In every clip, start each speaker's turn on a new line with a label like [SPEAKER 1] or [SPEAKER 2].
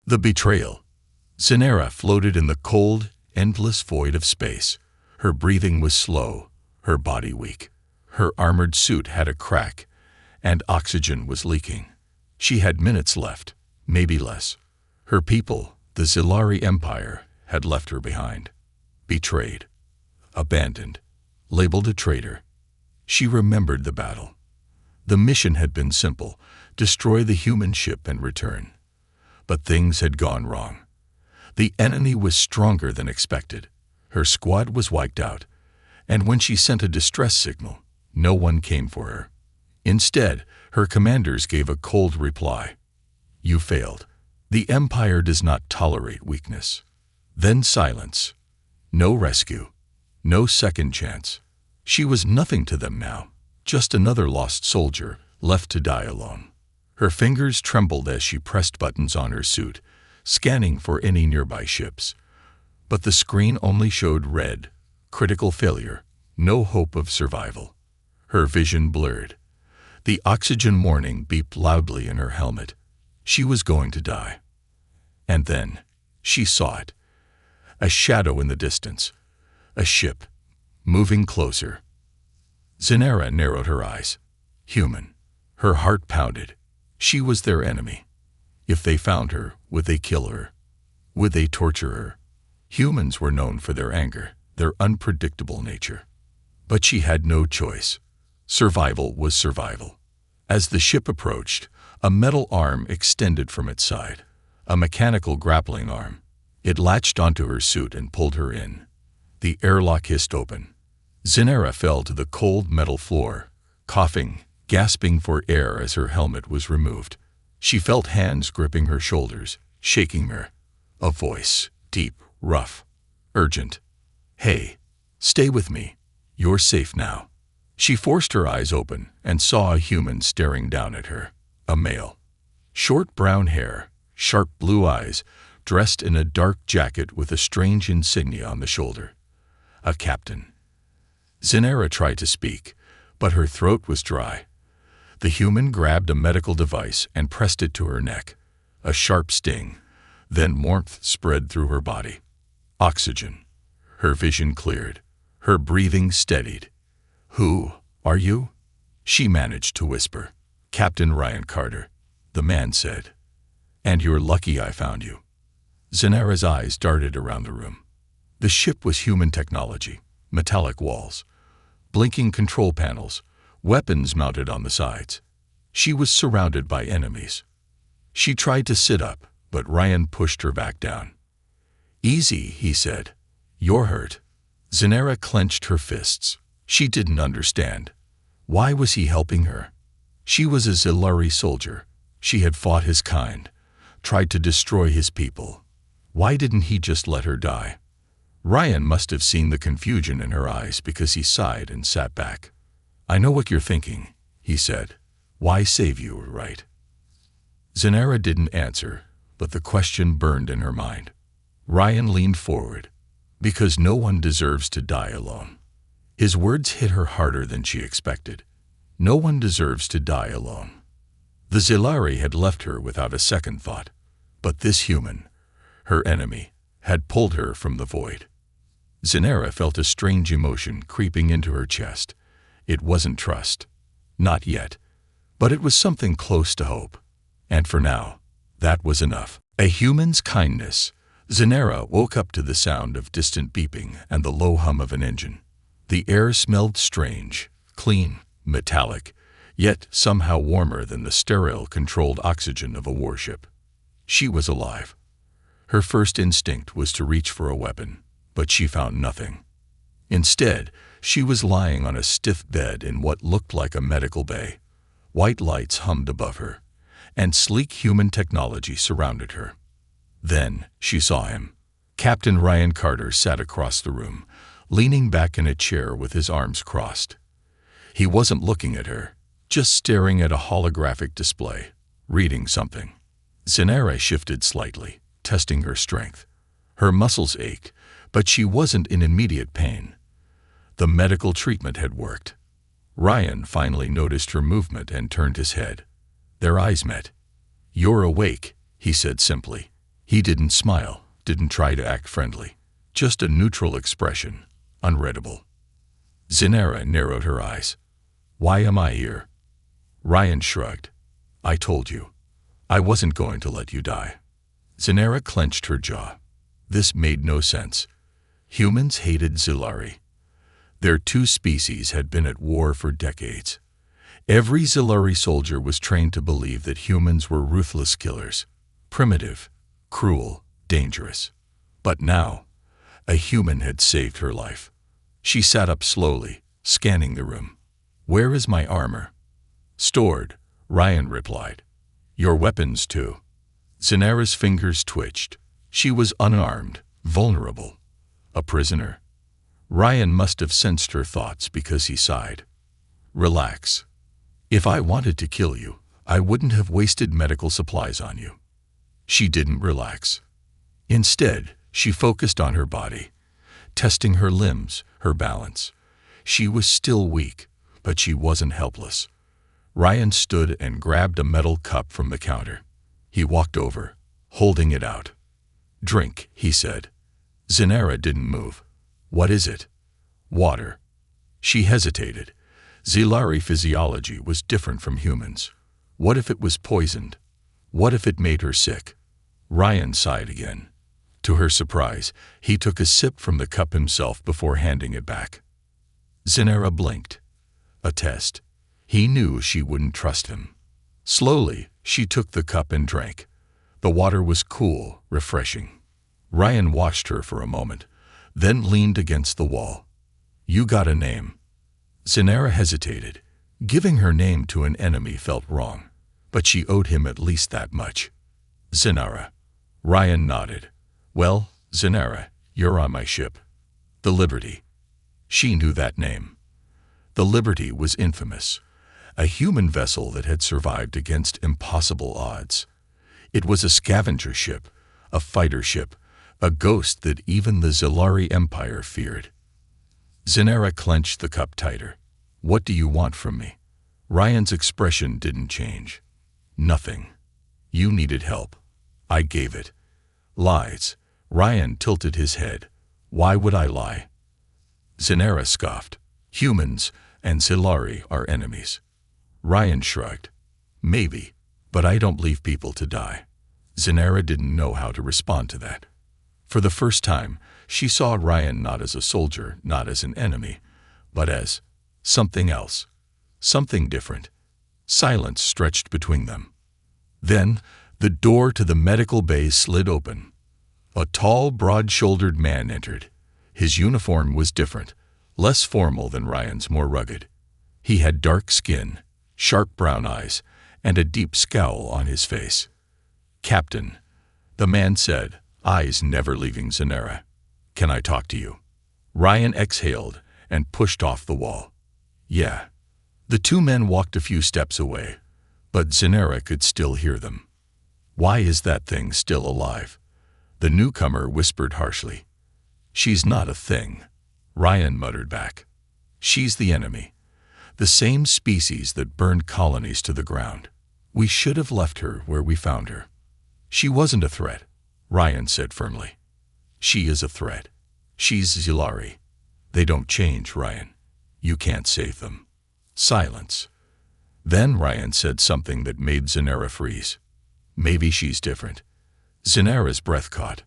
[SPEAKER 1] The betrayal. Zenera floated in the cold, endless void of space. Her breathing was slow, her body weak. Her armored suit had a crack, and oxygen was leaking. She had minutes left, maybe less. Her people, the Zilari Empire, had left her behind. Betrayed. Abandoned. Labeled a traitor. She remembered the battle. The mission had been simple: destroy the human ship and return. But things had gone wrong. The enemy was stronger than expected. Her squad was wiped out, and when she sent a distress signal, no one came for her. Instead, her commanders gave a cold reply. You failed. The Empire does not tolerate weakness. Then silence. No rescue. No second chance. She was nothing to them now, just another lost soldier left to die alone. Her fingers trembled as she pressed buttons on her suit, scanning for any nearby ships. But the screen only showed red, critical failure, no hope of survival. Her vision blurred. The oxygen warning beeped loudly in her helmet. She was going to die. And then, she saw it. A shadow in the distance. A ship, moving closer. Zenera narrowed her eyes. Human. Her heart pounded. She was their enemy. If they found her, would they kill her? Would they torture her? Humans were known for their anger, their unpredictable nature. But she had no choice. Survival was survival. As the ship approached, a metal arm extended from its side. A mechanical grappling arm. It latched onto her suit and pulled her in. The airlock hissed open. Zenera fell to the cold metal floor, coughing, gasping for air as her helmet was removed. She felt hands gripping her shoulders, shaking her. A voice, deep, rough, urgent. Hey, stay with me. You're safe now. She forced her eyes open and saw a human staring down at her. A male. Short brown hair, sharp blue eyes, dressed in a dark jacket with a strange insignia on the shoulder. A captain. Zenera tried to speak, but her throat was dry. The human grabbed a medical device and pressed it to her neck. A sharp sting. Then warmth spread through her body. Oxygen. Her vision cleared. Her breathing steadied. Who are you? She managed to whisper. Captain Ryan Carter, the man said. And you're lucky I found you. Zenera's eyes darted around the room. The ship was human technology, metallic walls, blinking control panels, weapons mounted on the sides. She was surrounded by enemies. She tried to sit up, but Ryan pushed her back down. Easy, he said. You're hurt. Zenera clenched her fists. She didn't understand. Why was he helping her? She was a Zilari soldier. She had fought his kind, tried to destroy his people. Why didn't he just let her die? Ryan must have seen the confusion in her eyes because he sighed and sat back. I know what you're thinking, he said. Why save you, right? Zenera didn't answer, but the question burned in her mind. Ryan leaned forward. Because no one deserves to die alone. His words hit her harder than she expected. No one deserves to die alone. The Zilari had left her without a second thought, but this human, her enemy, had pulled her from the void. Zenera felt a strange emotion creeping into her chest. It wasn't trust. Not yet. But it was something close to hope. And for now, that was enough. A human's kindness. Zenera woke up to the sound of distant beeping and the low hum of an engine. The air smelled strange, clean, metallic, yet somehow warmer than the sterile, controlled oxygen of a warship. She was alive. Her first instinct was to reach for a weapon, but she found nothing. Instead, she was lying on a stiff bed in what looked like a medical bay. White lights hummed above her, and sleek human technology surrounded her. Then she saw him. Captain Ryan Carter sat across the room, leaning back in a chair with his arms crossed. He wasn't looking at her, just staring at a holographic display, reading something. Zenera shifted slightly, testing her strength. Her muscles ached, but she wasn't in immediate pain. The medical treatment had worked. Ryan finally noticed her movement and turned his head. Their eyes met. You're awake, he said simply. He didn't smile, didn't try to act friendly. Just a neutral expression, unreadable. Zinera narrowed her eyes. Why am I here? Ryan shrugged. I told you. I wasn't going to let you die. Zinera clenched her jaw. This made no sense. Humans hated Zilari. Their two species had been at war for decades. Every Zilari soldier was trained to believe that humans were ruthless killers, primitive, cruel, dangerous. But now, a human had saved her life. She sat up slowly, scanning the room. Where is my armor? Stored, Ryan replied. Your weapons too. Zinera's fingers twitched. She was unarmed, vulnerable. A prisoner. Ryan must have sensed her thoughts because he sighed. Relax. If I wanted to kill you, I wouldn't have wasted medical supplies on you. She didn't relax. Instead, she focused on her body, testing her limbs, her balance. She was still weak, but she wasn't helpless. Ryan stood and grabbed a metal cup from the counter. He walked over, holding it out. Drink, he said. Zinera didn't move. What is it? Water. She hesitated. Zilari physiology was different from humans. What if it was poisoned? What if it made her sick? Ryan sighed again. To her surprise, he took a sip from the cup himself before handing it back. Zinera blinked. A test. He knew she wouldn't trust him. Slowly, she took the cup and drank. The water was cool, refreshing. Ryan watched her for a moment, then leaned against the wall. You got a name. Zinera hesitated. Giving her name to an enemy felt wrong, but she owed him at least that much. Zinera. Ryan nodded. Well, Zinera, you're on my ship. The Liberty. She knew that name. The Liberty was infamous. A human vessel that had survived against impossible odds. It was a scavenger ship, a fighter ship, a ghost that even the Zilari Empire feared. Zinera clenched the cup tighter. What do you want from me? Ryan's expression didn't change. Nothing. You needed help. I gave it. Lies. Ryan tilted his head. Why would I lie? Zinera scoffed. Humans and Zilari are enemies. Ryan shrugged. Maybe, but I don't leave people to die. Zinera didn't know how to respond to that. For the first time, she saw Ryan not as a soldier, not as an enemy, but as something else, something different. Silence stretched between them. Then, the door to the medical bay slid open. A tall, broad-shouldered man entered. His uniform was different, less formal than Ryan's, more rugged. He had dark skin, sharp brown eyes, and a deep scowl on his face. Captain, the man said, eyes never leaving Zinera. Can I talk to you? Ryan exhaled and pushed off the wall. Yeah. The two men walked a few steps away, but Zinera could still hear them. Why is that thing still alive? The newcomer whispered harshly. She's not a thing, Ryan muttered back. She's the enemy. The same species that burned colonies to the ground. We should have left her where we found her. She wasn't a threat, Ryan said firmly. She is a threat. She's Zilari. They don't change, Ryan. You can't save them. Silence. Then Ryan said something that made Zinera freeze. Maybe she's different. Zinera's breath caught.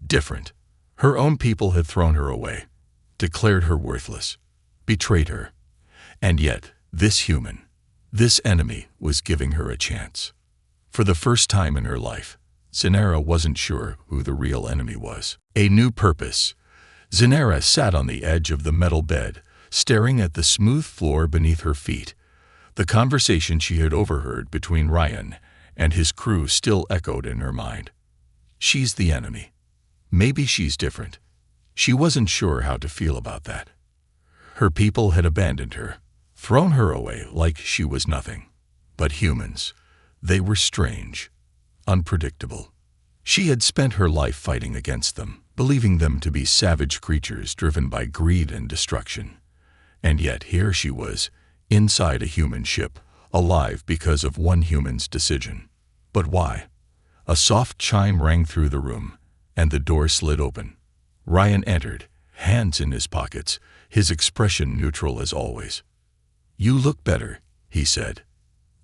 [SPEAKER 1] Different. Her own people had thrown her away, declared her worthless, betrayed her. And yet, this human, this enemy, was giving her a chance. For the first time in her life, Zinera wasn't sure who the real enemy was. A new purpose. Zinera sat on the edge of the metal bed, staring at the smooth floor beneath her feet. The conversation she had overheard between Ryan and his crew still echoed in her mind. She's the enemy. Maybe she's different. She wasn't sure how to feel about that. Her people had abandoned her, thrown her away like she was nothing. But humans, they were strange, unpredictable. She had spent her life fighting against them, believing them to be savage creatures driven by greed and destruction. And yet here she was, inside a human ship, alive because of one human's decision. But why? A soft chime rang through the room, and the door slid open. Ryan entered, hands in his pockets, his expression neutral as always. "You look better," he said.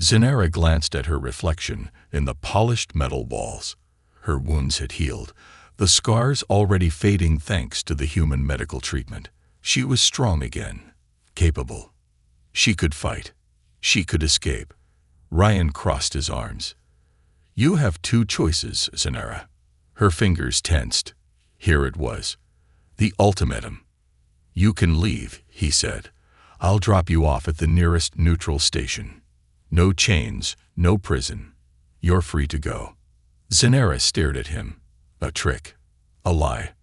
[SPEAKER 1] Zenara glanced at her reflection in the polished metal walls. Her wounds had healed, the scars already fading thanks to the human medical treatment. She was strong again, capable. She could fight. She could escape. Ryan crossed his arms. "You have two choices, Zenara." Her fingers tensed. Here it was. The ultimatum. "You can leave," he said. "I'll drop you off at the nearest neutral station. No chains, no prison. You're free to go." Zenara stared at him. A trick. A lie.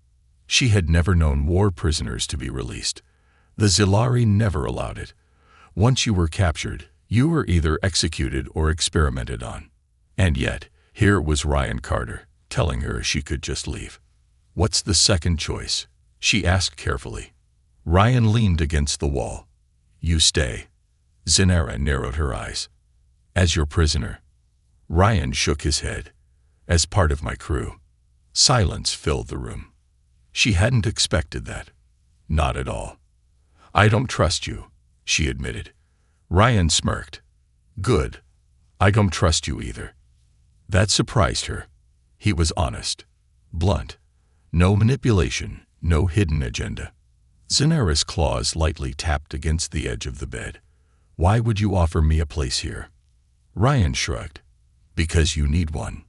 [SPEAKER 1] She had never known war prisoners to be released. The Zilari never allowed it. Once you were captured, you were either executed or experimented on. And yet, here was Ryan Carter, telling her she could just leave. "What's the second choice?" she asked carefully. Ryan leaned against the wall. "You stay." Zenara narrowed her eyes. "As your prisoner." Ryan shook his head. "As part of my crew." Silence filled the room. She hadn't expected that. Not at all. "I don't trust you," she admitted. Ryan smirked. "Good. I don't trust you either." That surprised her. He was honest. Blunt. No manipulation, no hidden agenda. Zenara's claws lightly tapped against the edge of the bed. "Why would you offer me a place here?" Ryan shrugged. "Because you need one."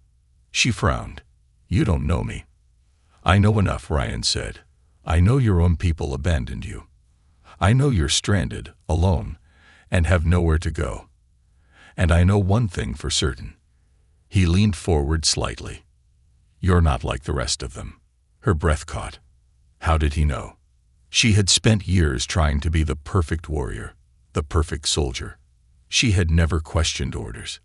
[SPEAKER 1] She frowned. "You don't know me." "I know enough," Ryan said. "I know your own people abandoned you. I know you're stranded, alone, and have nowhere to go. And I know one thing for certain." He leaned forward slightly. "You're not like the rest of them." Her breath caught. How did he know? She had spent years trying to be the perfect warrior, the perfect soldier. She had never questioned orders.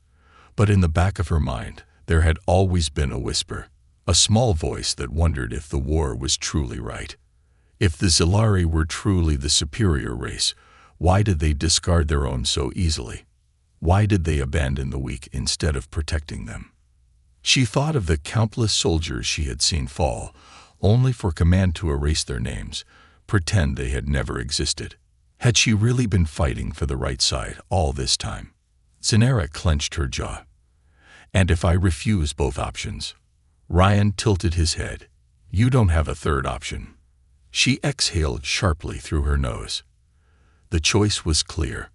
[SPEAKER 1] But in the back of her mind, there had always been a whisper, a small voice that wondered if the war was truly right. If the Zilari were truly the superior race, why did they discard their own so easily? Why did they abandon the weak instead of protecting them? She thought of the countless soldiers she had seen fall, only for command to erase their names, pretend they had never existed. Had she really been fighting for the right side all this time? Zenara clenched her jaw. "And if I refuse both options?" Ryan tilted his head. "You don't have a third option." She exhaled sharply through her nose. The choice was clear.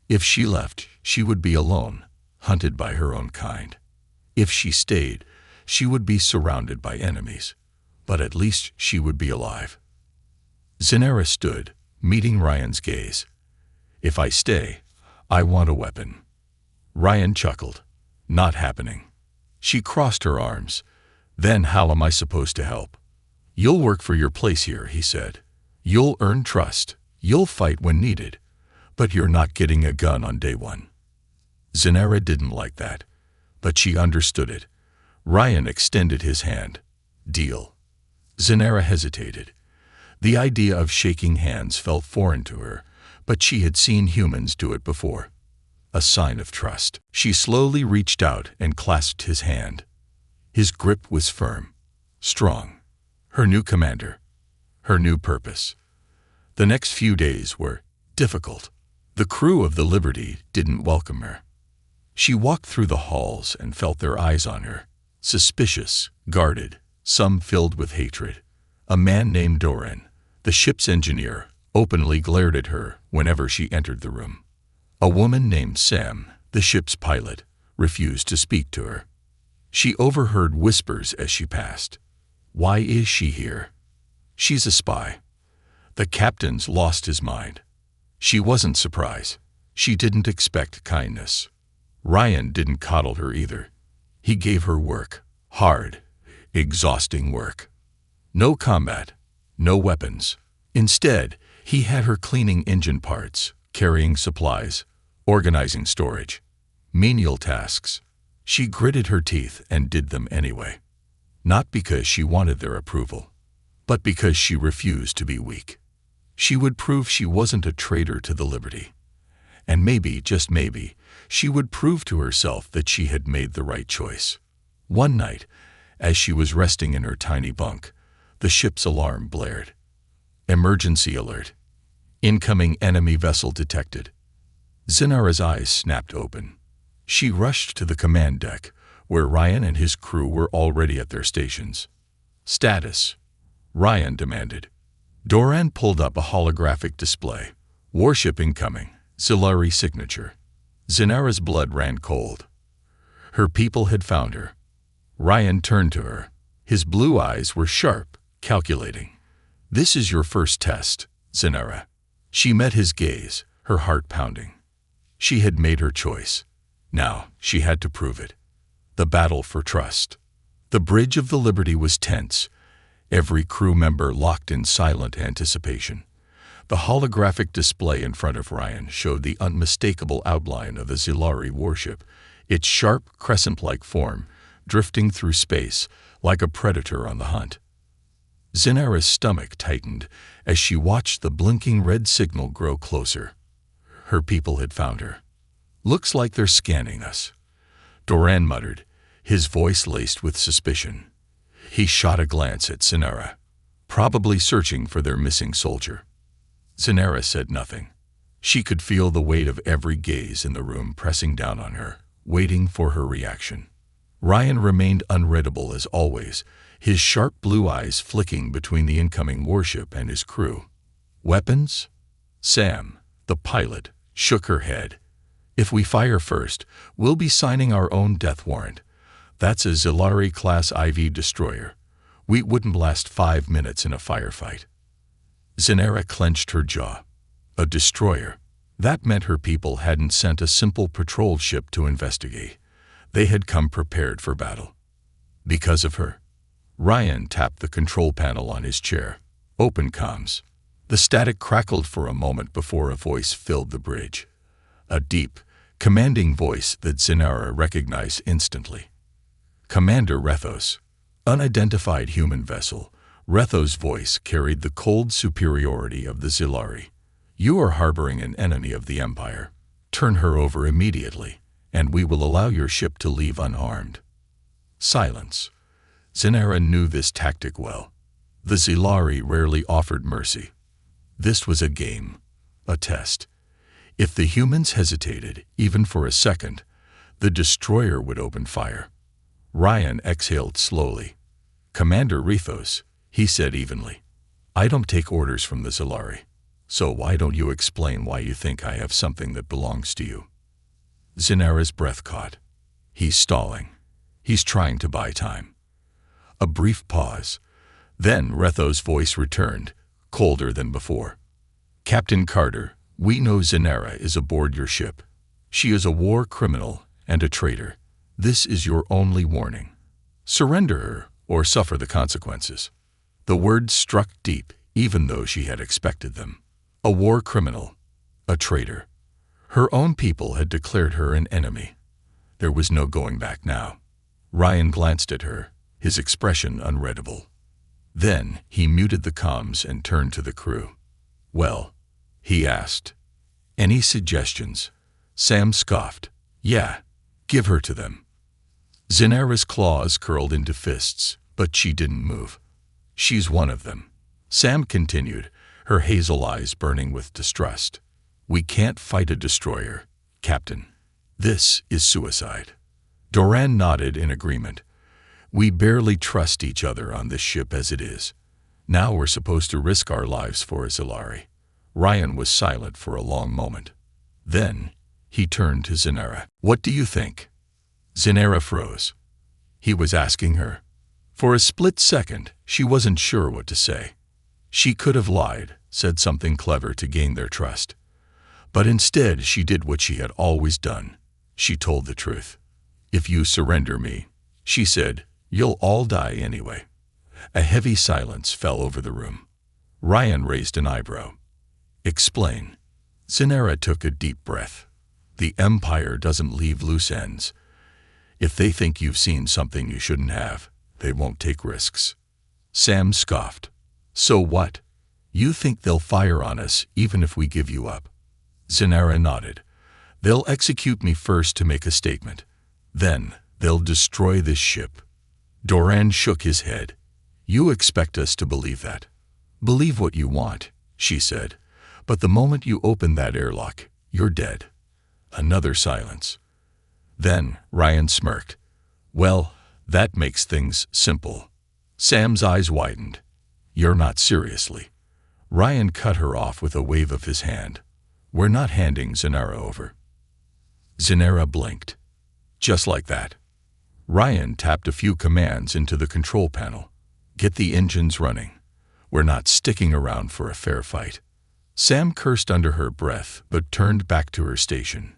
[SPEAKER 1] If she left, she would be alone, hunted by her own kind. If she stayed, she would be surrounded by enemies. But at least she would be alive. Zenara stood, meeting Ryan's gaze. "If I stay, I want a weapon." Ryan chuckled. "Not happening." She crossed her arms. "Then how am I supposed to help?" "You'll work for your place here," he said. "You'll earn trust. You'll fight when needed. But you're not getting a gun on day one." Zenara didn't like that, but she understood it. Ryan extended his hand. "Deal." Zenara hesitated. The idea of shaking hands felt foreign to her, but she had seen humans do it before. A sign of trust. She slowly reached out and clasped his hand. His grip was firm, strong. Her new commander. Her new purpose. The next few days were difficult. The crew of the Liberty didn't welcome her. She walked through the halls and felt their eyes on her. Suspicious, guarded, some filled with hatred. A man named Doran, the ship's engineer, openly glared at her whenever she entered the room. A woman named Sam, the ship's pilot, refused to speak to her. She overheard whispers as she passed. "Why is she here?" "She's a spy." The captain's lost his mind. She wasn't surprised. She didn't expect kindness. Ryan didn't coddle her either. He gave her work. Hard, exhausting work. No combat, no weapons. Instead, he had her cleaning engine parts, carrying supplies, organizing storage. Menial tasks. She gritted her teeth and did them anyway. Not because she wanted their approval, but because she refused to be weak. She would prove she wasn't a traitor to the Liberty. And maybe, just maybe, she would prove to herself that she had made the right choice. One night, as she was resting in her tiny bunk, the ship's alarm blared. Emergency alert. Incoming enemy vessel detected. Zinara's eyes snapped open. She rushed to the command deck, where Ryan and his crew were already at their stations. Status, Ryan demanded. Doran pulled up a holographic display. Warship incoming. Zilari signature. Zinara's blood ran cold. Her people had found her. Ryan turned to her. His blue eyes were sharp, calculating. This is your first test, Zinara. She met his gaze, her heart pounding. She had made her choice. Now she had to prove it. The battle for trust. The bridge of the Liberty was tense, every crew member locked in silent anticipation. The holographic display in front of Ryan showed the unmistakable outline of the Zilari warship, its sharp crescent-like form drifting through space like a predator on the hunt. Zinara's stomach tightened as she watched the blinking red signal grow closer. Her people had found her. Looks like they're scanning us, Doran muttered, his voice laced with suspicion. He shot a glance at Zinara, probably searching for their missing soldier. Zinara said nothing. She could feel the weight of every gaze in the room pressing down on her, waiting for her reaction. Ryan remained unreadable as always, his sharp blue eyes flicking between the incoming warship and his crew. Weapons? Sam, the pilot, shook her head. If we fire first, we'll be signing our own death warrant. That's a Zilari-class IV destroyer. We wouldn't last 5 minutes in a firefight. Zinara clenched her jaw. A destroyer. That meant her people hadn't sent a simple patrol ship to investigate. They had come prepared for battle. Because of her. Ryan tapped the control panel on his chair. Open comms. The static crackled for a moment before a voice filled the bridge. A deep, commanding voice that Zinara recognized instantly. Commander Rethos. Unidentified human vessel. Rethos' voice carried the cold superiority of the Zilari. You are harboring an enemy of the Empire. Turn her over immediately, and we will allow your ship to leave unharmed. Silence. Zinara knew this tactic well. The Zilari rarely offered mercy. This was a game, a test. If the humans hesitated, even for a second, the destroyer would open fire. Ryan exhaled slowly. Commander Rethos, he said evenly, I don't take orders from the Zilari, so why don't you explain why you think I have something that belongs to you? Zinara's breath caught. He's stalling. He's trying to buy time. A brief pause. Then Rethos' voice returned, colder than before. Captain Carter, we know Zinara is aboard your ship. She is a war criminal and a traitor. This is your only warning. Surrender her or suffer the consequences. The words struck deep, even though she had expected them. A war criminal. A traitor. Her own people had declared her an enemy. There was no going back now. Ryan glanced at her, his expression unreadable. Then he muted the comms and turned to the crew. Well, he asked. Any suggestions? Sam scoffed. Yeah, give her to them. Zinara's claws curled into fists, but she didn't move. She's one of them. Sam continued, her hazel eyes burning with distrust. We can't fight a destroyer, Captain. This is suicide. Doran nodded in agreement. We barely trust each other on this ship as it is. Now we're supposed to risk our lives for a Zilari. Ryan was silent for a long moment. Then he turned to Zinara. What do you think? Zinara froze. He was asking her. For a split second, she wasn't sure what to say. She could have lied, said something clever to gain their trust. But instead, she did what she had always done. She told the truth. If you surrender me, she said, you'll all die anyway. A heavy silence fell over the room. Ryan raised an eyebrow. Explain. Zinara took a deep breath. The Empire doesn't leave loose ends. If they think you've seen something you shouldn't have, they won't take risks. Sam scoffed. So what? You think they'll fire on us even if we give you up? Zinara nodded. They'll execute me first to make a statement. Then They'll destroy this ship. Doran shook his head. You expect us to believe that? Believe what you want, she said. But the moment you open that airlock, you're dead. Another silence. Then Ryan smirked. Well, that makes things simple. Sam's eyes widened. You're not seriously. Ryan cut her off with a wave of his hand. We're not handing Zanara over. Zanara blinked. Just like that. Ryan tapped a few commands into the control panel. Get the engines running. We're not sticking around for a fair fight. Sam cursed under her breath, but turned back to her station.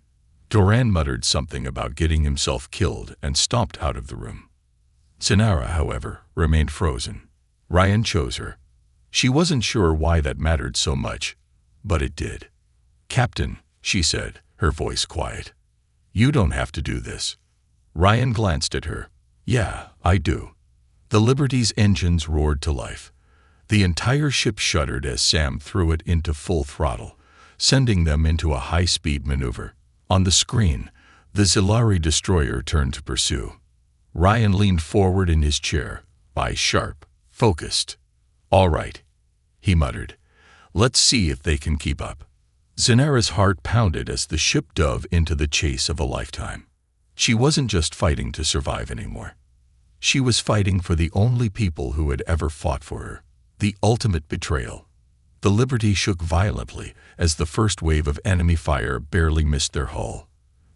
[SPEAKER 1] Doran muttered something about getting himself killed and stomped out of the room. Zanara, however, remained frozen. Ryan chose her. She wasn't sure why that mattered so much, but it did. Captain, she said, her voice quiet. You don't have to do this. Ryan glanced at her. Yeah, I do. The Liberty's engines roared to life. The entire ship shuddered as Sam threw it into full throttle, sending them into a high-speed maneuver. On the screen, the Zilari destroyer turned to pursue. Ryan leaned forward in his chair, eyes sharp, focused. All right, he muttered. Let's see if they can keep up. Zanara's heart pounded as the ship dove into the chase of a lifetime. She wasn't just fighting to survive anymore. She was fighting for the only people who had ever fought for her. The ultimate betrayal. The Liberty shook violently as the first wave of enemy fire barely missed their hull.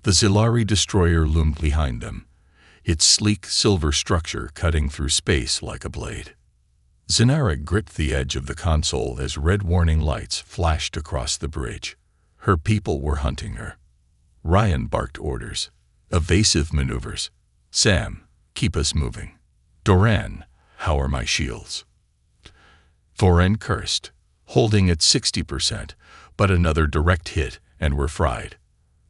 [SPEAKER 1] The Zilari destroyer loomed behind them, its sleek silver structure cutting through space like a blade. Zanara gripped the edge of the console as red warning lights flashed across the bridge. Her people were hunting her. Ryan barked orders. Evasive maneuvers. Sam, keep us moving. Doran, how are my shields? Thorin cursed, holding at 60%, but another direct hit, and we're fried.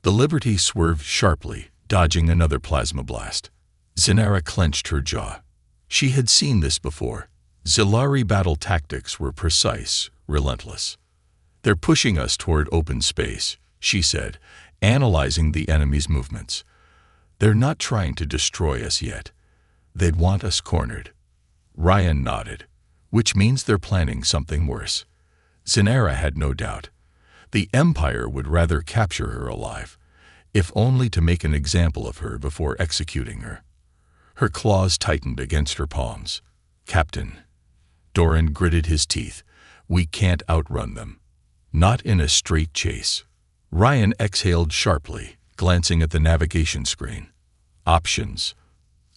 [SPEAKER 1] The Liberty swerved sharply, dodging another plasma blast. Zanara clenched her jaw. She had seen this before. Zilari battle tactics were precise, relentless. They're pushing us toward open space, she said, analyzing the enemy's movements. They're not trying to destroy us yet. They'd want us cornered. Ryan nodded, which means they're planning something worse. Zanara had no doubt. The Empire would rather capture her alive, if only to make an example of her before executing her. Her claws tightened against her palms. Captain. Doran gritted his teeth. We can't outrun them. Not in a straight chase. Ryan exhaled sharply, glancing at the navigation screen. Options.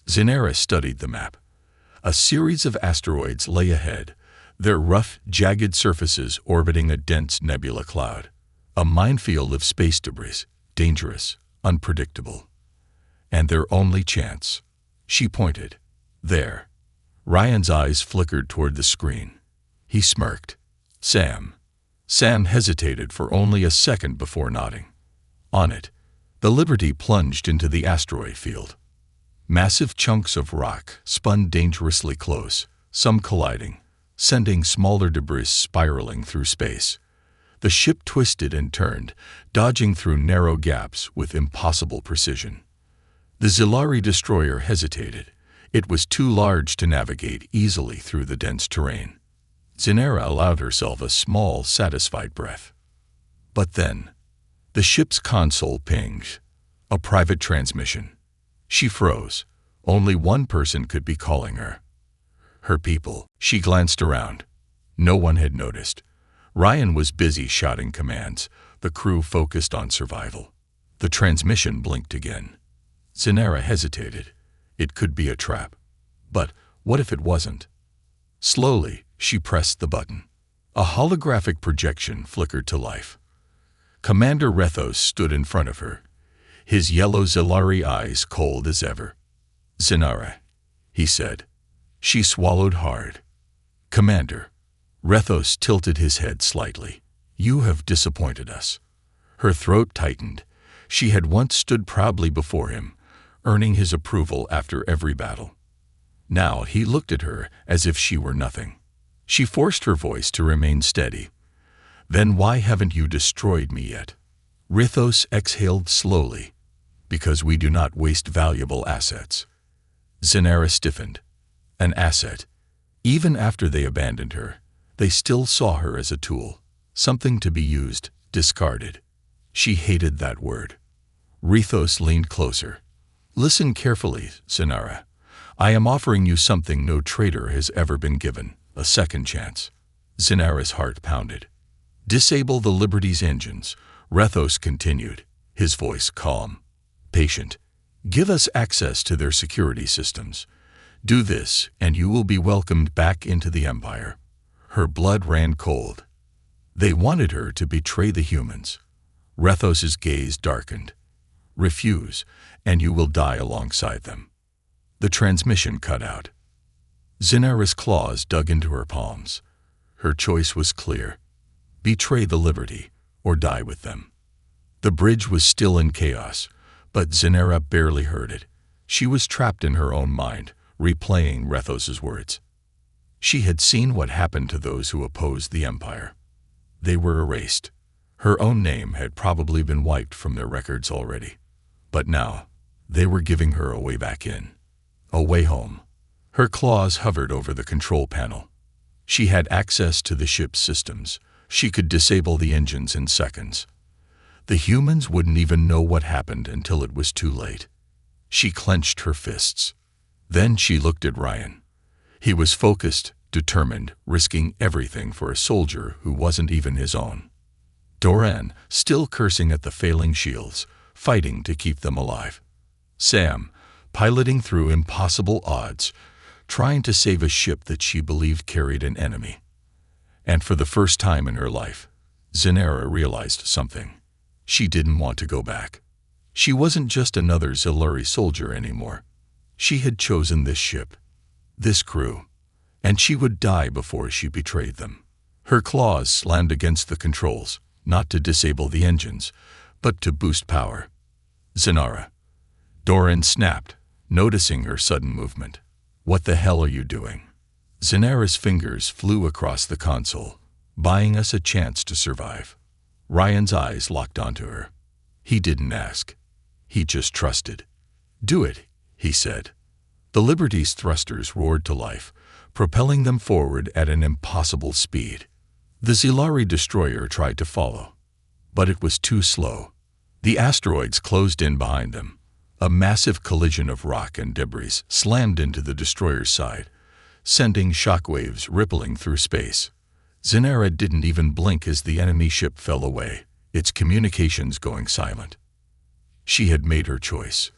[SPEAKER 1] Zanara studied the map. A series of asteroids lay ahead, their rough, jagged surfaces orbiting a dense nebula cloud. A minefield of space debris, dangerous, unpredictable. And their only chance. She pointed. There. Ryan's eyes flickered toward the screen. He smirked. Sam. Sam hesitated for only a second before nodding. On it, the Liberty plunged into the asteroid field. Massive chunks of rock spun dangerously close, some colliding, sending smaller debris spiraling through space. The ship twisted and turned, dodging through narrow gaps with impossible precision. The Zilari destroyer hesitated. It was too large to navigate easily through the dense terrain. Zanara allowed herself a small, satisfied breath. But then, the ship's console pinged. A private transmission. She froze. Only one person could be calling her. Her people. She glanced around. No one had noticed. Ryan was busy shouting commands. The crew focused on survival. The transmission blinked again. Zanara hesitated. It could be a trap. But what if it wasn't? Slowly, she pressed the button. A holographic projection flickered to life. Commander Rethos stood in front of her, his yellow Zilari eyes cold as ever. Zanara, he said. She swallowed hard. Commander. Rethos tilted his head slightly. You have disappointed us. Her throat tightened. She had once stood proudly before him, earning his approval after every battle. Now he looked at her as if she were nothing. She forced her voice to remain steady. Then why haven't you destroyed me yet? Rithos exhaled slowly. Because we do not waste valuable assets. Zenara stiffened. An asset. Even after they abandoned her, they still saw her as a tool, something to be used, discarded. She hated that word. Rithos leaned closer. Listen carefully, Zenara. I am offering you something no traitor has ever been given, a second chance. Zenara's heart pounded. Disable the Liberty's engines, Rithos continued, his voice calm, patient. Give us access to their security systems. Do this, and you will be welcomed back into the Empire. Her blood ran cold. They wanted her to betray the humans. Rithos's gaze darkened. Refuse, and you will die alongside them. The transmission cut out. Zenara's claws dug into her palms. Her choice was clear. Betray the Liberty, or die with them. The bridge was still in chaos, but Zenara barely heard it. She was trapped in her own mind, replaying Rithos's words. She had seen what happened to those who opposed the Empire. They were erased. Her own name had probably been wiped from their records already. But now, they were giving her a way back in. A way home. Her claws hovered over the control panel. She had access to the ship's systems. She could disable the engines in seconds. The humans wouldn't even know what happened until it was too late. She clenched her fists. Then she looked at Ryan. He was focused, determined, risking everything for a soldier who wasn't even his own. Doran, still cursing at the failing shields, fighting to keep them alive. Sam, piloting through impossible odds, trying to save a ship that she believed carried an enemy. And for the first time in her life, Zenara realized something. She didn't want to go back. She wasn't just another Zilari soldier anymore. She had chosen this ship, this crew, and she would die before she betrayed them. Her claws slammed against the controls, not to disable the engines, but to boost power. Zenara. Doran snapped, noticing her sudden movement. What the hell are you doing? Zenara's fingers flew across the console, buying us a chance to survive. Ryan's eyes locked onto her. He didn't ask. He just trusted. Do it, he said. The Liberty's thrusters roared to life, propelling them forward at an impossible speed. The Zilari destroyer tried to follow, but it was too slow. The asteroids closed in behind them. A massive collision of rock and debris slammed into the destroyer's side, sending shockwaves rippling through space. Zenara didn't even blink as the enemy ship fell away, its communications going silent. She had made her choice.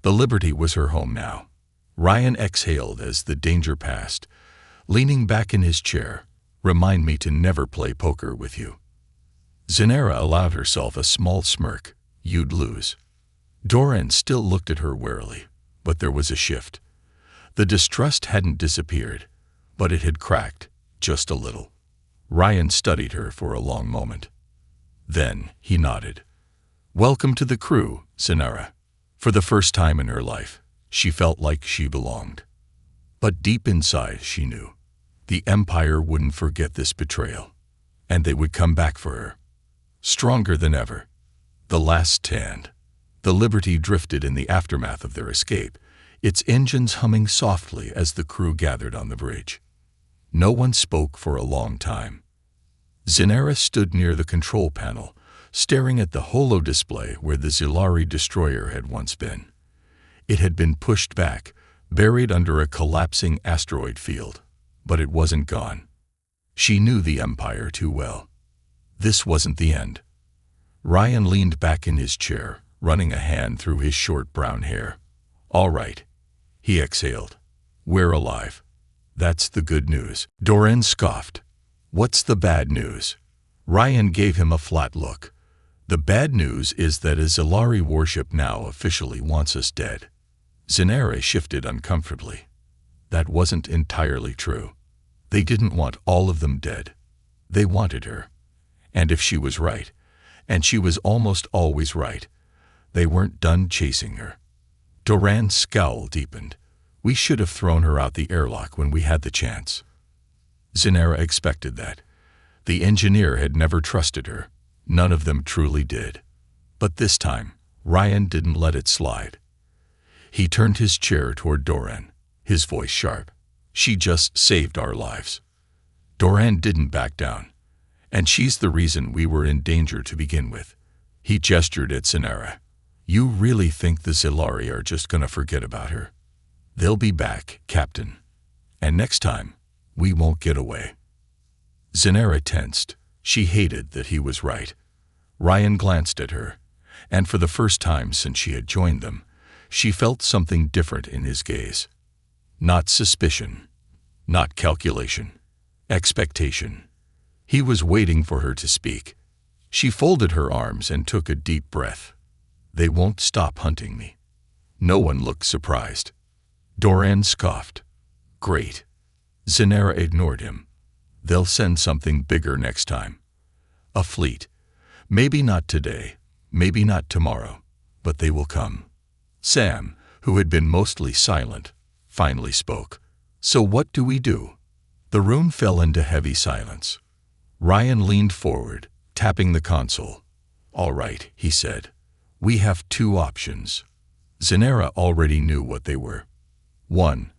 [SPEAKER 1] The Liberty was her home now. Ryan exhaled as the danger passed, leaning back in his chair. Remind me to never play poker with you. Zenara allowed herself a small smirk. You'd lose. Doran still looked at her warily, but there was a shift. The distrust hadn't disappeared, but it had cracked, just a little. Ryan studied her for a long moment. Then he nodded. Welcome to the crew, Zenara. For the first time in her life, she felt like she belonged. But deep inside, she knew. The Empire wouldn't forget this betrayal, and they would come back for her. Stronger than ever. The last stand. The Liberty drifted in the aftermath of their escape, its engines humming softly as the crew gathered on the bridge. No one spoke for a long time. Zenara stood near the control panel, staring at the holo display where the Zilari destroyer had once been. It had been pushed back, buried under a collapsing asteroid field, but it wasn't gone. She knew the Empire too well. This wasn't the end. Ryan leaned back in his chair, running a hand through his short brown hair. All right, he exhaled. We're alive. That's the good news. Doran scoffed. What's the bad news? Ryan gave him a flat look. The bad news is that a Zilari warship now officially wants us dead. Zenara shifted uncomfortably. That wasn't entirely true. They didn't want all of them dead. They wanted her. And if she was right, and she was almost always right, they weren't done chasing her. Doran's scowl deepened. We should have thrown her out the airlock when we had the chance. Zenara expected that. The engineer had never trusted her. None of them truly did. But this time, Ryan didn't let it slide. He turned his chair toward Doran, his voice sharp. She just saved our lives. Doran didn't back down. And she's the reason we were in danger to begin with. He gestured at Cenera. You really think the Zilari are just gonna forget about her? They'll be back, Captain. And next time, we won't get away. Cenera tensed. She hated that he was right. Ryan glanced at her, and for the first time since she had joined them, she felt something different in his gaze. Not suspicion, not calculation, expectation. He was waiting for her to speak. She folded her arms and took a deep breath. They won't stop hunting me. No one looked surprised. Doran scoffed. Great. Cenera ignored him. They'll send something bigger next time. A fleet. Maybe not today, maybe not tomorrow, but they will come. Sam, who had been mostly silent, finally spoke. So what do we do? The room fell into heavy silence. Ryan leaned forward, tapping the console. All right, he said. We have two options. Cenera already knew what they were. 1.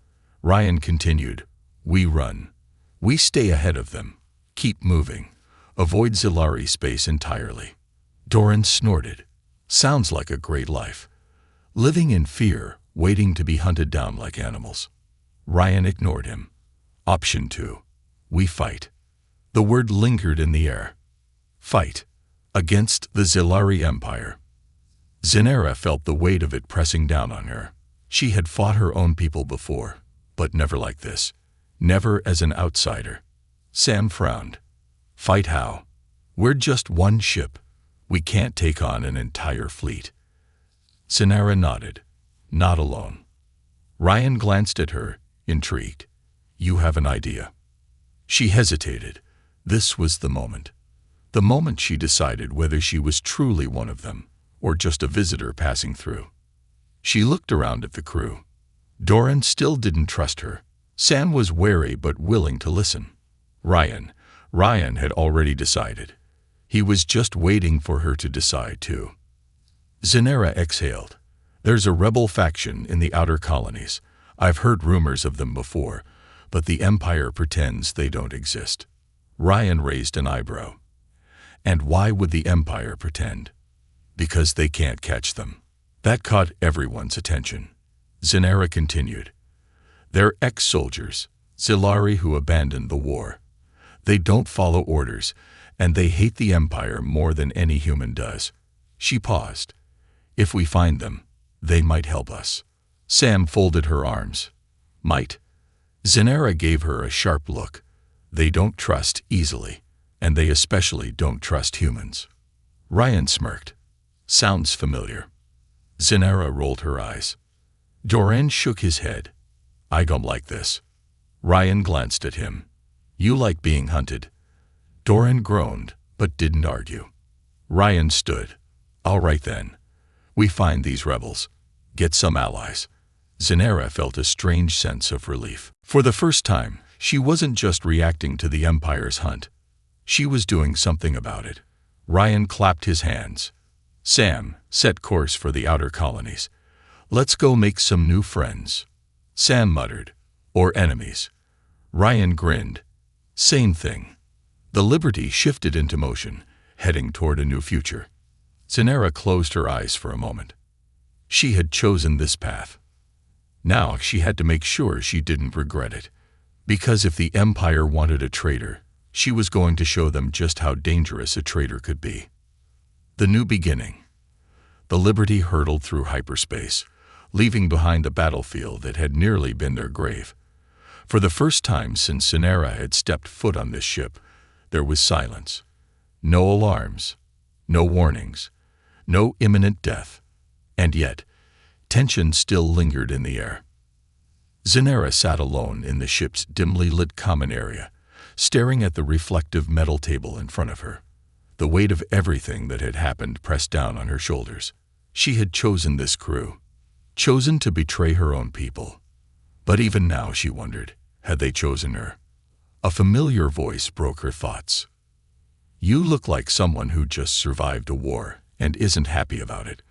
[SPEAKER 1] Ryan continued. We run. We stay ahead of them. Keep moving. Avoid Zilari space entirely. Doran snorted. Sounds like a great life. Living in fear, waiting to be hunted down like animals. Ryan ignored him. Option 2. We fight. The word lingered in the air. Fight. Against the Zilari Empire. Cenera felt the weight of it pressing down on her. She had fought her own people before, but never like this. Never as an outsider. Sam frowned. Fight how? We're just one ship. We can't take on an entire fleet. Cenera nodded. Not alone. Ryan glanced at her, intrigued. You have an idea. She hesitated. This was the moment. The moment she decided whether she was truly one of them, or just a visitor passing through. She looked around at the crew. Doran still didn't trust her. Sam was wary but willing to listen. Ryan had already decided. He was just waiting for her to decide too. Cenera exhaled. There's a rebel faction in the outer colonies. I've heard rumors of them before, but the Empire pretends they don't exist. Ryan raised an eyebrow. And why would the Empire pretend? Because they can't catch them. That caught everyone's attention. Cenera continued. They're ex-soldiers, Zilari who abandoned the war. They don't follow orders, and they hate the Empire more than any human does. She paused. If we find them, they might help us. Sam folded her arms. Might. Cenera gave her a sharp look. They don't trust easily, and they especially don't trust humans. Ryan smirked. Sounds familiar. Cenera rolled her eyes. Doran shook his head. I don't like this. Ryan glanced at him. You like being hunted. Doran groaned, but didn't argue. Ryan stood. All right then. We find these rebels. Get some allies. Cenera felt a strange sense of relief. For the first time, she wasn't just reacting to the Empire's hunt. She was doing something about it. Ryan clapped his hands. Sam, set course for the outer colonies. Let's go make some new friends. Sam muttered. Or enemies. Ryan grinned. Same thing. The Liberty shifted into motion, heading toward a new future. Cenera closed her eyes for a moment. She had chosen this path. Now she had to make sure she didn't regret it. Because if the Empire wanted a traitor, she was going to show them just how dangerous a traitor could be. The new beginning. The Liberty hurtled through hyperspace, leaving behind a battlefield that had nearly been their grave. For the first time since Cenera had stepped foot on this ship, there was silence. No alarms, no warnings, no imminent death. And yet, tension still lingered in the air. Cenera sat alone in the ship's dimly lit common area, staring at the reflective metal table in front of her. The weight of everything that had happened pressed down on her shoulders. She had chosen this crew, chosen to betray her own people. But even now, she wondered, had they chosen her? A familiar voice broke her thoughts. You look like someone who just survived a war and isn't happy about it.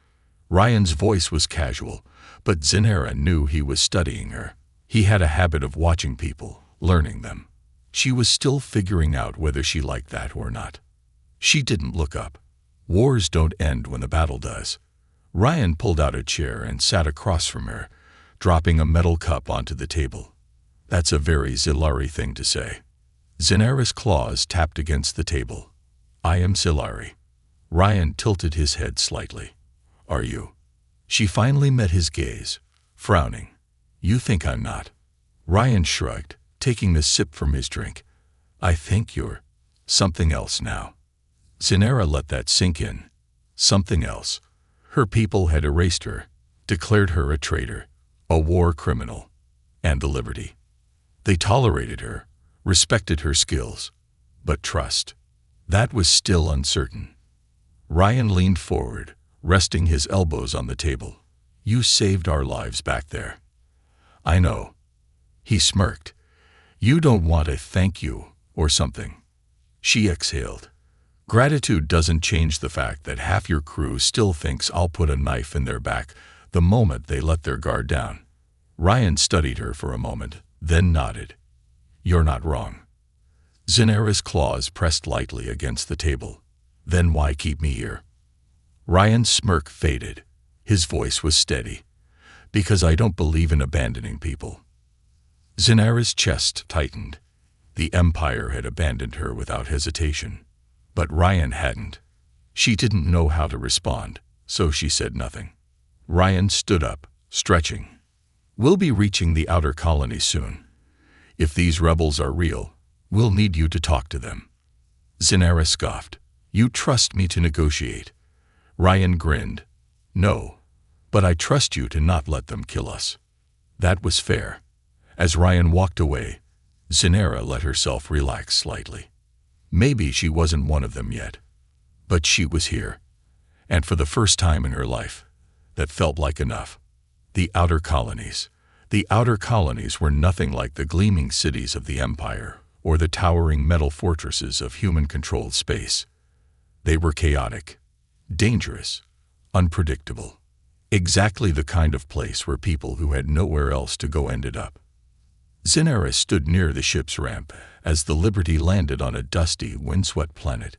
[SPEAKER 1] Ryan's voice was casual, but Zenera knew he was studying her. He had a habit of watching people, learning them. She was still figuring out whether she liked that or not. She didn't look up. Wars don't end when the battle does. Ryan pulled out a chair and sat across from her, dropping a metal cup onto the table. That's a very Zilari thing to say. Zenera's claws tapped against the table. I am Zilari. Ryan tilted his head slightly. Are you? She finally met his gaze, frowning. You think I'm not? Ryan shrugged, taking a sip from his drink. I think you're something else now. Zenera let that sink in. Something else. Her people had erased her, declared her a traitor, a war criminal, and the liberty. They tolerated her, respected her skills, but trust, that was still uncertain. Ryan leaned forward, resting his elbows on the table. You saved our lives back there. I know. He smirked. You don't want a thank you or something. She exhaled. Gratitude doesn't change the fact that half your crew still thinks I'll put a knife in their back the moment they let their guard down. Ryan studied her for a moment, then nodded. You're not wrong. Zenera's claws pressed lightly against the table. Then why keep me here? Ryan's smirk faded. His voice was steady. Because I don't believe in abandoning people. Zenera's chest tightened. The Empire had abandoned her without hesitation. But Ryan hadn't. She didn't know how to respond, so she said nothing. Ryan stood up, stretching. We'll be reaching the outer colony soon. If these rebels are real, we'll need you to talk to them. Zenera scoffed. You trust me to negotiate. Ryan grinned. No, but I trust you to not let them kill us. That was fair. As Ryan walked away, Zenera let herself relax slightly. Maybe she wasn't one of them yet, but she was here. And for the first time in her life, that felt like enough. The outer colonies. The outer colonies were nothing like the gleaming cities of the Empire or the towering metal fortresses of human-controlled space. They were chaotic, dangerous, unpredictable. Exactly the kind of place where people who had nowhere else to go ended up. Zenera stood near the ship's ramp as the Liberty landed on a dusty, windswept planet.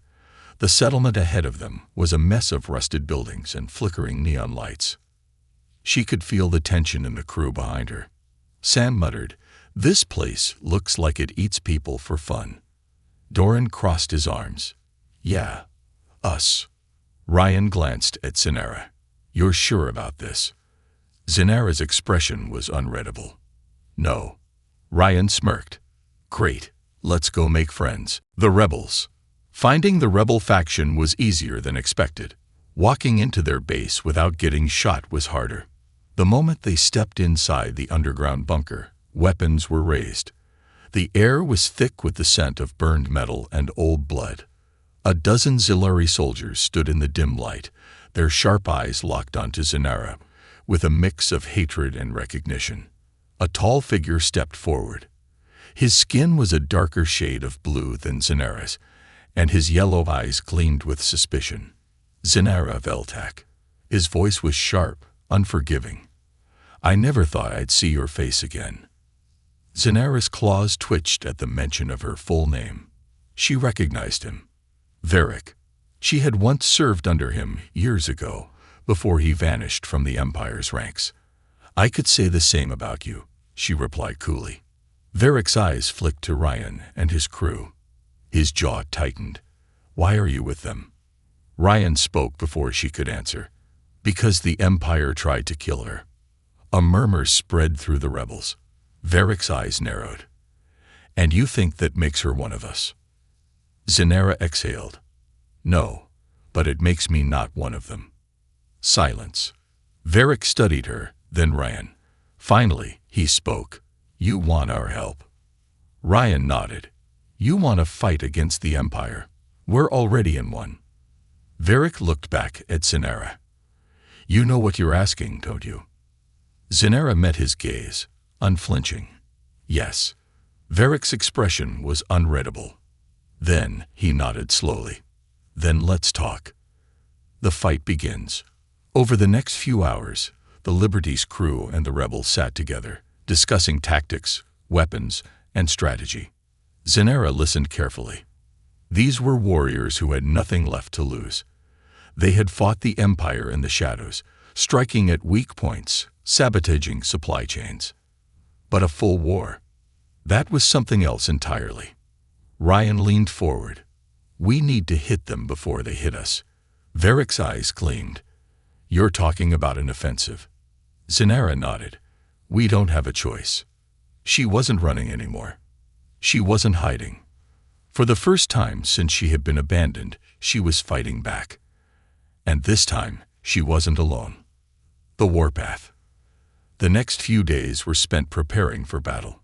[SPEAKER 1] The settlement ahead of them was a mess of rusted buildings and flickering neon lights. She could feel the tension in the crew behind her. Sam muttered, "This place looks like it eats people for fun." Doran crossed his arms. "Yeah, us." Ryan glanced at Zenera. "You're sure about this?" Zenera's expression was unreadable. "No." Ryan smirked. "Great, let's go make friends." The rebels. Finding the rebel faction was easier than expected. Walking into their base without getting shot was harder. The moment they stepped inside the underground bunker, weapons were raised. The air was thick with the scent of burned metal and old blood. A dozen Zilari soldiers stood in the dim light, their sharp eyes locked onto Zenera, with a mix of hatred and recognition. A tall figure stepped forward. His skin was a darker shade of blue than Zenera's, and his yellow eyes gleamed with suspicion. Zenera Veltak. His voice was sharp, unforgiving. "I never thought I'd see your face again." Zenera's claws twitched at the mention of her full name. She recognized him. Varric. She had once served under him years ago, before he vanished from the Empire's ranks. "I could say the same about you," she replied coolly. Varric's eyes flicked to Ryan and his crew. His jaw tightened. "Why are you with them?" Ryan spoke before she could answer. "Because the Empire tried to kill her." A murmur spread through the rebels. Varric's eyes narrowed. "And you think that makes her one of us?" Zenera exhaled. "No, but it makes me not one of them." Silence. Varric studied her, then Ryan. Finally, he spoke. "You want our help." Ryan nodded. "You want to fight against the Empire. We're already in one." Varric looked back at Zenera. "You know what you're asking, don't you?" Zenera met his gaze, unflinching. "Yes." Varric's expression was unreadable. Then he nodded slowly. "Then let's talk." The fight begins. Over the next few hours, the Liberty's crew and the rebels sat together, discussing tactics, weapons, and strategy. Zanera listened carefully. These were warriors who had nothing left to lose. They had fought the Empire in the shadows, striking at weak points, sabotaging supply chains. But a full war, that was something else entirely. Ryan leaned forward. We need to hit them before they hit us. Varric's eyes gleamed. You're talking about an offensive. Zanera nodded. We don't have a choice. She wasn't running anymore. She wasn't hiding. For the first time since she had been abandoned, she was fighting back. And this time, she wasn't alone. The warpath. The next few days were spent preparing for battle.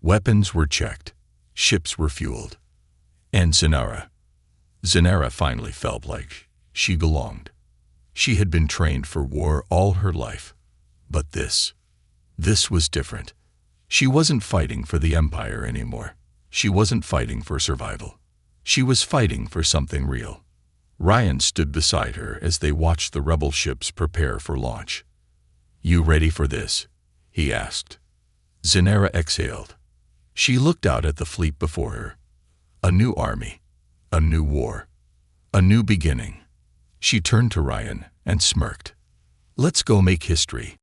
[SPEAKER 1] Weapons were checked. Ships were fueled. And Zanera finally felt like she belonged. She had been trained for war all her life. But this was different. She wasn't fighting for the Empire anymore. She wasn't fighting for survival. She was fighting for something real. Ryan stood beside her as they watched the rebel ships prepare for launch. You ready for this? He asked. Zanera exhaled. She looked out at the fleet before her. A new army, a new war, a new beginning. She turned to Ryan and smirked. Let's go make history.